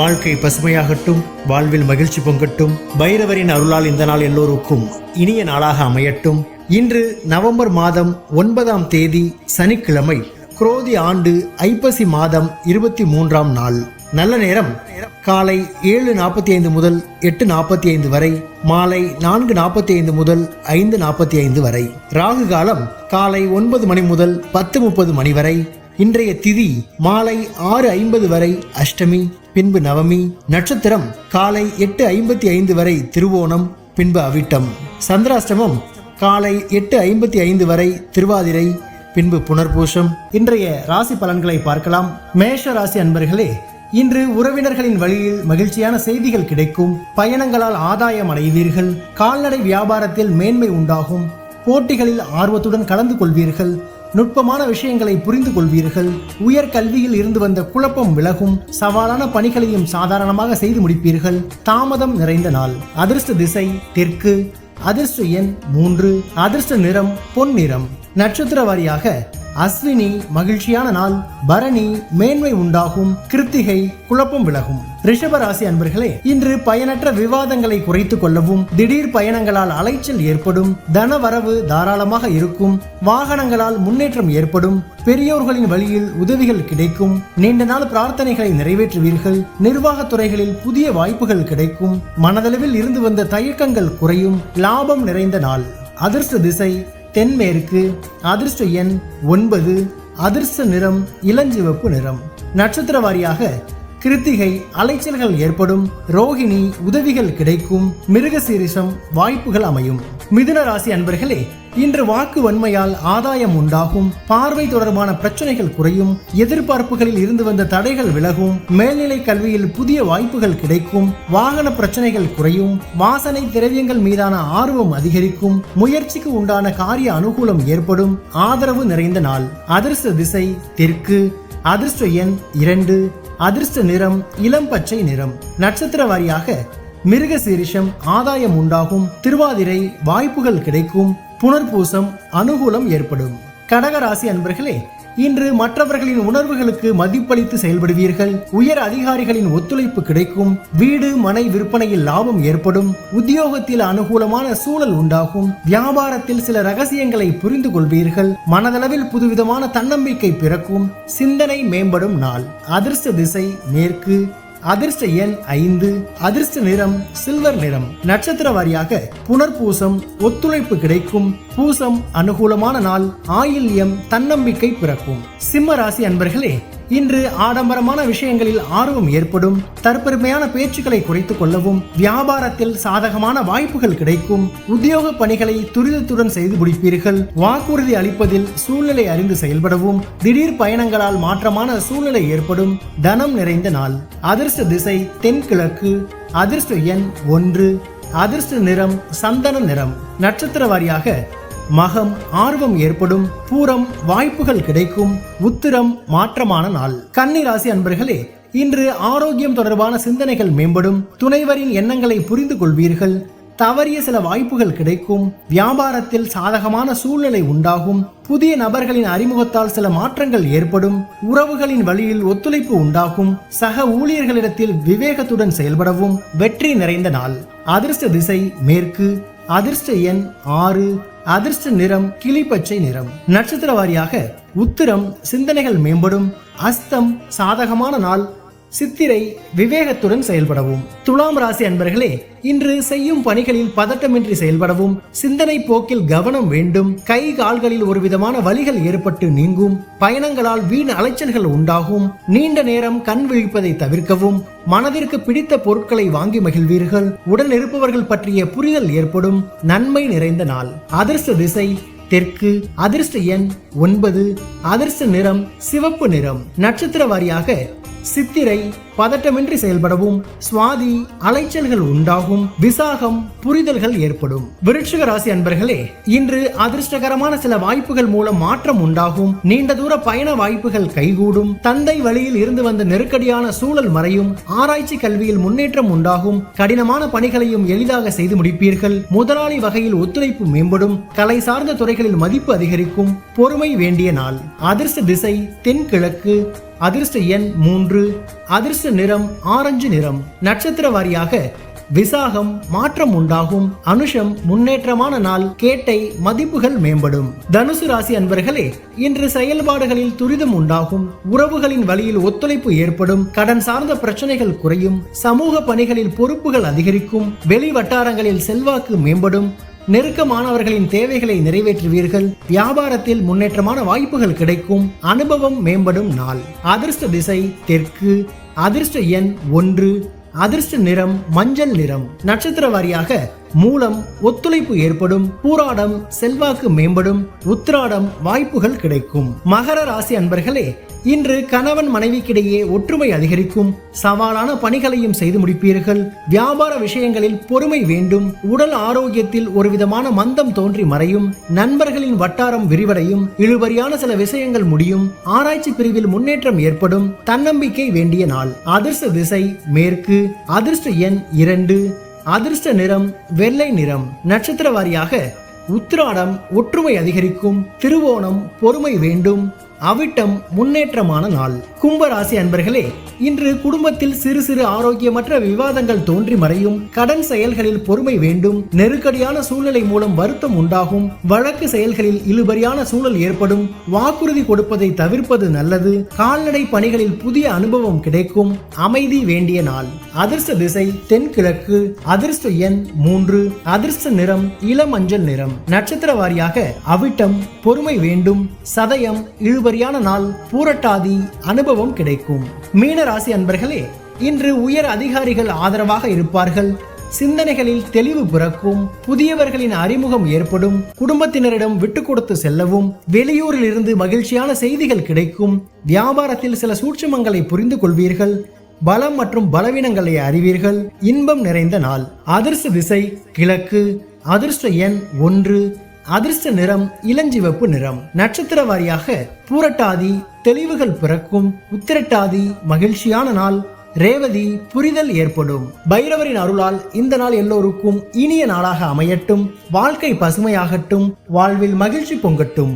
வாழ்க்கை பசுமையாகட்டும், வாழ்வில் மகிழ்ச்சி பொங்கட்டும். பைரவரின் அருளால் இந்த நாள் எல்லோருக்கும் இனிய நாளாக அமையட்டும். இன்று நவம்பர் மாதம் 9ஆம் தேதி சனிக்கிழமை, குரோதி ஆண்டு ஐப்பசி மாதம் 23ஆம் நாள். நல்ல நேரம் காலை 7:45 முதல் 8:45 வரை, மாலை 4:45 முதல் 5:45 வரை. ராகு காலம் காலை 9 மணி முதல் 10:30 மணி வரை. இன்றைய திதி மாலை 6:50 வரை அஷ்டமி, பின்பு நவமி. நட்சத்திரம் காலை 8:55 வரை திருவோணம், பின்பு அவிட்டம். சந்திராஷ்டமம் காலை 8:55 வரை திருவாதிரை, பின்பு புனர்பூசம். இன்றைய ராசி பலன்களை பார்க்கலாம். மேஷ ராசி அன்பர்களே, இன்று உறவினர்களின் வழியில் மகிழ்ச்சியான செய்திகள் கிடைக்கும். பயணங்களால் ஆதாயம் அடைவீர்கள். கால்நடை வியாபாரத்தில் மேன்மை உண்டாகும். போட்டிகளில் ஆர்வத்துடன் கலந்து கொள்வீர்கள். நுட்பமான விஷயங்களை புரிந்து கொள்வீர்கள். உயர் கல்வியில் இருந்து வந்த குழப்பம் விலகும். சவாலான பணிகளையும் சாதாரணமாக செய்து முடிப்பீர்கள். தாமதம் நிறைந்த நாள். அதிர்ஷ்ட திசை தெற்கு. அதிர்ஷ்ட எண் 3. அதிர்ஷ்ட நிறம் பொன் நிறம். நட்சத்திர வாரியாக அஸ்வினி மகிழ்ச்சியான நாள். பரணி மேன்மை உண்டாகும். கிருத்திகை குழப்பம் விலகும். ரிஷப ராசி அன்பர்களே, இன்று பயனற்ற விவாதங்களை குறைத்துக் கொள்ளவும். திடீர் பயணங்களால் அலைச்சல் ஏற்படும். தன வரவு தாராளமாக இருக்கும். வாகனங்களால் முன்னேற்றம் ஏற்படும். பெரியோர்களின் வழியில் உதவிகள் கிடைக்கும். நீண்ட நாள் பிரார்த்தனைகளை நிறைவேற்றுவீர்கள். நிர்வாகத் துறைகளில் புதிய வாய்ப்புகள் கிடைக்கும். மனதளவில் இருந்து வந்த தயக்கங்கள் குறையும். லாபம் நிறைந்த நாள். அதிர்ஷ்ட திசை தென்மேற்கு. அதிர்ஷ்ட எண் 9. அதிர்ஷ்ட நிறம் இளஞ்சிவப்பு நிறம். நட்சத்திர வாரியாக கிருத்திகை அலைச்சல்கள் ஏற்படும். ரோகிணி உதவிகள் கிடைக்கும். மிருகசீரிஷம் வாய்ப்புகள் அமையும். மிதுன ராசி அன்பர்களே, இன்று வாக்கு வன்மையால் ஆதாயம் உண்டாகும். பார்வை தொடர்பான பிரச்சனைகள் குறையும். எதிர்பார்ப்புகளில் இருந்து வந்த தடைகள் விலகும். மேல்நிலை கல்வியில் புதிய வாய்ப்புகள் கிடைக்கும். வாகன பிரச்சனைகள் குறையும். வாசனை திரவியங்கள் மீதான ஆர்வம் அதிகரிக்கும். முயற்சிக்கு உண்டான காரிய அனுகூலம் ஏற்படும். ஆதரவு நிறைந்த நாள். அதிர்ஷ்ட திசை தெற்கு. அதிர்ஷ்ட எண் 2. அதிர்ஷ்ட நிறம் இளம் பச்சை நிறம். நட்சத்திர வாரியாக மிருகசீரிஷம் ஆதாயம் உண்டாகும். திருவாதிரை வாய்ப்புகள் கிடைக்கும். புனர்பூசம் அனுகூலம் ஏற்படும். கடகராசி அன்பர்களே, இன்று மற்றவர்களின் உணர்வுகளுக்கு மதிப்பளித்து செயல்படுவீர்கள். உயர் அதிகாரிகளின் ஒத்துழைப்பு கிடைக்கும். வீடு மனை விற்பனையில் லாபம் ஏற்படும். உத்தியோகத்தில் அனுகூலமான சூழல் உண்டாகும். வியாபாரத்தில் சில ரகசியங்களை புரிந்து கொள்வீர்கள். மனதளவில் புதுவிதமான தன்னம்பிக்கை பிறக்கும். சிந்தனை மேம்படும் நாள். அதிர்ஷ்ட திசை மேற்கு. அதிர்ஷ்ட எண் 5. அதிர்ஷ்ட நிறம் சில்வர் நிறம். நட்சத்திர வாரியாக புனர்பூசம் ஒத்துழைப்பு கிடைக்கும். பூசம் அனுகூலமான நாள். ஆயில்யம் தன்னம்பிக்கை பிறக்கும். சிம்ம ராசி அன்பர்களே, இன்று ஆடம்பரமான விஷயங்களில் ஆர்வம் ஏற்படும். தற்பெருமையான பேச்சுக்களை குறைத்துக் கொள்ளவும். வியாபாரத்தில் சாதகமான வாய்ப்புகள் கிடைக்கும். உத்தியோக பணிகளை துரிதத்துடன் செய்து முடிப்பீர்கள். வாக்குறுதி அளிப்பதில் சூழ்நிலை அறிந்து செயல்படவும். திடீர் பயணங்களால் மாற்றமான சூழ்நிலை ஏற்படும். தனம் நிறைந்த நாள். அதிர்ஷ்ட திசை தென்கிழக்கு. அதிர்ஷ்ட எண் 1. அதிர்ஷ்ட நிறம் சந்தன நிறம். நட்சத்திர வாரியாக மகம் ஆர்வம் ஏற்படும். பூரம் வாய்ப்புகள் கிடைக்கும். உத்திரம் மாற்றமான நாள். கன்னி ராசி அன்பர்களே, இன்று ஆரோக்கியம் தொடர்பான சிந்தனைகள் மேம்படும். துணைவரின் எண்ணங்களை புரிந்து கொள்வீர்கள். தவறிய சில வாய்ப்புகள் கிடைக்கும். வியாபாரத்தில் சாதகமான சூழ்நிலை உண்டாகும். புதிய நபர்களின் அறிமுகத்தால் சில மாற்றங்கள் ஏற்படும். உறவுகளின் வழியில் ஒத்துழைப்பு உண்டாகும். சக ஊழியர்களிடத்தில் விவேகத்துடன் செயல்படவும். வெற்றி நிறைந்த நாள். அதிர்ஷ்ட திசை மேற்கு. அதிர்ஷ்ட எண் 6. அதிர்ஷ்ட நிறம் கிளிப்பச்சை நிறம். நட்சத்திர வாரியாக உத்திரம் சிந்தனைகள் மேம்படும். அஸ்தம் சாதகமான நாள். சித்திரை விவேகத்துடன் செயல்படவும். துலாம் ராசி அன்பர்களே, இன்று செய்யும் பணிகளில் பதட்டமின்றி செயல்படவும். சிந்தனை போக்கில் கவனம் வேண்டும். கை கால்களில் ஒரு விதமான வலிகள் ஏற்பட்டு நீங்கும். பயணங்களால் வீண் அலைச்சல்கள் உண்டாகும். நீண்ட நேரம் கண் விழிப்பதை தவிர்க்கவும். மனதிற்கு பிடித்த பொருட்களை வாங்கி மகிழ்வீர்கள். உடன் இருப்பவர்கள் பற்றிய புரிதல் ஏற்படும். நன்மை நிறைந்த நாள். அதிர்ஷ்ட திசை தெற்கு. அதிர்ஷ்ட எண் 9. அதிர்ஷ்ட நிறம் சிவப்பு நிறம். நட்சத்திர வாரியாக சித்திரை பதட்டமின்றி செயல்படவும். சுவாதி அலைச்சல்கள் உண்டாகும். விசாகம் புரிதல்கள் ஏற்படும். விருட்சிக ராசி அன்பர்களே, இன்று அதிர்ஷ்டகரமான சில வாய்ப்புகள் மூலம் மாற்றம் உண்டாகும். நீண்ட தூர பயண வாய்ப்புகள் கைகூடும். தந்தை வழியில் இருந்து வந்த நெருக்கடியான சூழல் மறையும். ஆராய்ச்சி கல்வியில் முன்னேற்றம் உண்டாகும். கடினமான பணிகளையும் எளிதாக செய்து முடிப்பீர்கள். முதலாளி வகையில் ஒத்துழைப்பு மேம்படும். கலை சார்ந்த துறைகளில் மதிப்பு அதிகரிக்கும். பொறுமை வேண்டிய நாள். அதிர்ஷ்ட திசை தென்கிழக்கு. அதிர்ஷ்ட எண் 3, அதிர்ஷ்ட நிறம் ஆரஞ்சு நிறம். நட்சத்திர வாரியாக விசாகம் மாற்றம் உண்டாகும், அனுஷம் முன்னேற்றமான நாள், கேட்டை மதிப்புகள் மேம்படும். தனுசு ராசி அன்பர்களே, இன்று செயல்பாடுகளில் துரிதம் உண்டாகும், உறவுகளின் வழியில் ஒத்துழைப்பு ஏற்படும், கடன் சார்ந்த பிரச்சனைகள் குறையும், சமூக பணிகளில் பொறுப்புகள் அதிகரிக்கும், வெளி வட்டாரங்களில் செல்வாக்கு மேம்படும், நெருக்கமானவர்களின் தேவைகளை நிறைவேற்றுவீர்கள், வியாபாரத்தில் முன்னேற்றமான வாய்ப்புகள் கிடைக்கும், அனுபவம் மேம்படும் நாள். அதிர்ஷ்ட திசை தெற்கு, அதிர்ஷ்ட எண் 1, அதிர்ஷ்ட நிறம் மஞ்சள் நிறம். நட்சத்திர வாரியாக மூலம் ஒத்துழைப்பு ஏற்படும், பூராடம் செல்வாக்கு மேம்படும், உத்திராடம் வாய்ப்புகள் கிடைக்கும். மகர ராசி அன்பர்களே, இன்று கணவன் மனைவிக்கிடையே ஒற்றுமை அதிகரிக்கும், சவாலான பணிகளையும் செய்து முடிப்பீர்கள், வியாபார விஷயங்களில் பொறுமை வேண்டும், உடல் ஆரோக்கியத்தில் ஒரு விதமான மந்தம் தோன்றி மறையும், நண்பர்களின் வட்டாரம் விரிவடையும், இழுபறியான சில விஷயங்கள் முடியும், ஆராய்ச்சி பிரிவில் முன்னேற்றம் ஏற்படும், தன்னம்பிக்கை வேண்டிய நாள். அதிர்ஷ்ட திசை மேற்கு, அதிர்ஷ்ட எண் 2, அதிர்ஷ்ட நிறம் வெள்ளை நிறம். நட்சத்திர வாரியாக உத்திராடம் ஒற்றுமை அதிகரிக்கும், திருவோணம் பொறுமை வேண்டும், அவிட்டம் முன்னேற்றமான நாள். கும்பராசி அன்பர்களே, இன்று குடும்பத்தில் சிறு சிறு ஆரோக்கியமற்ற விவாதங்கள் தோன்றி மறையும், கடன் செயல்களில் பொறுமை வேண்டும், நெருக்கடியான சூழ்நிலை மூலம் வருத்தம் உண்டாகும், வழக்கு செயல்களில் இழுபறியான சூழல் ஏற்படும், வாக்குறுதி கொடுப்பதை தவிர்ப்பது நல்லது, கால்நடை பணிகளில் புதிய அனுபவம் கிடைக்கும், அமைதி வேண்டிய நாள். அதிர்ஷ்ட திசை தென்கிழக்கு, அதிர்ஷ்ட எண் 3, அதிர்ஷ்ட நிறம் இளமஞ்சள் நிறம். நட்சத்திர வாரியாக அவிட்டம் பொறுமை வேண்டும், சதயம் இழுபறியான நாள், பூரட்டாதி அனுபவம் கிடைக்கும். மீன ராசி அன்பர்களே, இன்று உயர் அதிகாரிகள் ஆதரவாக இருப்பார்கள், சிந்தனைகளில் தெளிவு பிறக்கும், புதியவர்களின் அறிமுகம் ஏற்படும், குடும்பத்தினரிடம் விட்டு கொடுத்து செல்லவும், வெளியூரில் இருந்து மகிழ்ச்சியான செய்திகள் கிடைக்கும், வியாபாரத்தில் சில சூட்சுமங்களை புரிந்து கொள்வீர்கள், பலம் மற்றும் பலவீனங்களை அறிவீர்கள், இன்பம் நிறைந்த நாள். அதிர்ஷ்ட திசை கிழக்கு, அதிர்ஷ்ட எண் 1, அதிர்ஷ்ட நிறம் இளஞ்சிவப்பு நிறம். நட்சத்திர வாரியாக பூரட்டாதி தெளிவுகள் பிறக்கும், உத்திரட்டாதி மகிழ்ச்சியான நாள், ரேவதி புரிதல் ஏற்படும். பைரவரின் அருளால் இந்த நாள் எல்லோருக்கும் இனிய நாளாக அமையட்டும், வாழ்க்கை பசுமையாகட்டும், வாழ்வில் மகிழ்ச்சி பொங்கட்டும்.